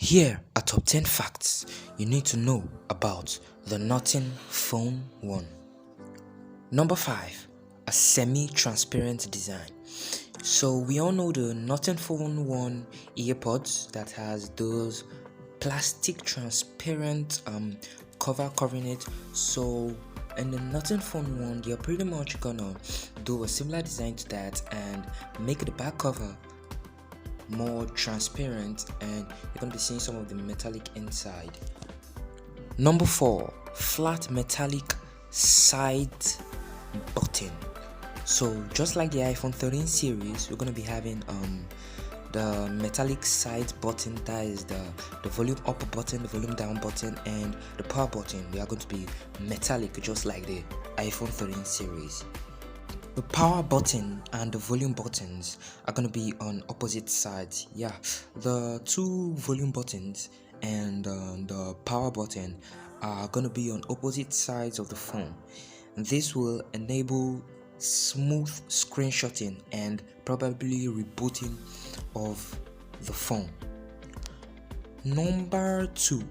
Here are top 10 facts you need to know about the Nothing Phone 1. Number 5. A semi-transparent design. So we all know the Nothing Phone 1 earpods that has those plastic transparent cover covering it. So in the Nothing Phone 1, you're pretty much gonna do a similar design to that and make the back cover more transparent, and you're going to be seeing some of the metallic inside. Number 4. Flat metallic side button. So just like the iPhone 13 series, we're going to be having the metallic side button, that is the volume up button, the volume down button, and the power button. They are going to be metallic just like the iPhone 13 series. The power button and the volume buttons are going to be on opposite sides. Yeah, the two volume buttons and the power button are going to be on opposite sides of the phone. This will enable smooth screenshotting and probably rebooting of the phone. Number 2.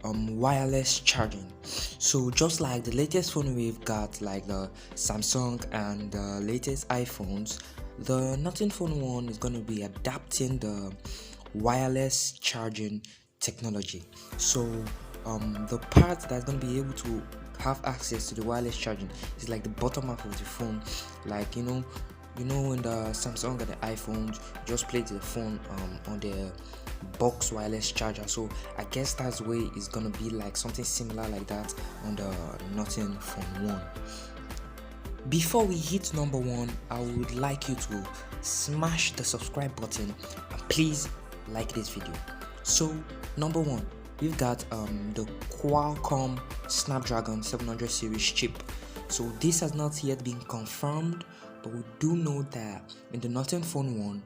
Wireless charging. So just like the latest phone we've got, like the Samsung and the latest iPhones, the Nothing Phone 1 is going to be adapting the wireless charging technology. So the part that's going to be able to have access to the wireless charging is like the bottom half of the phone. Like you know in the Samsung and the iPhones, just place the phone on the box wireless charger. So I guess that's the way it's gonna be, like something similar like that on the Nothing Phone 1. Before we hit number 1, I would like you to smash the subscribe button and please like this video. So number 1, we've got the Qualcomm Snapdragon 700 series chip. So this has not yet been confirmed, but we do know that in the Nothing Phone 1,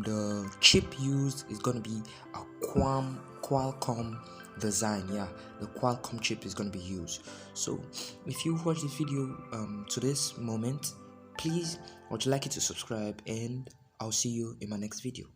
the chip used is going to be a Qualcomm design. Yeah, the Qualcomm chip is going to be used. So if you watch this video to this moment, please, I would like you to subscribe, and I'll see you in my next video.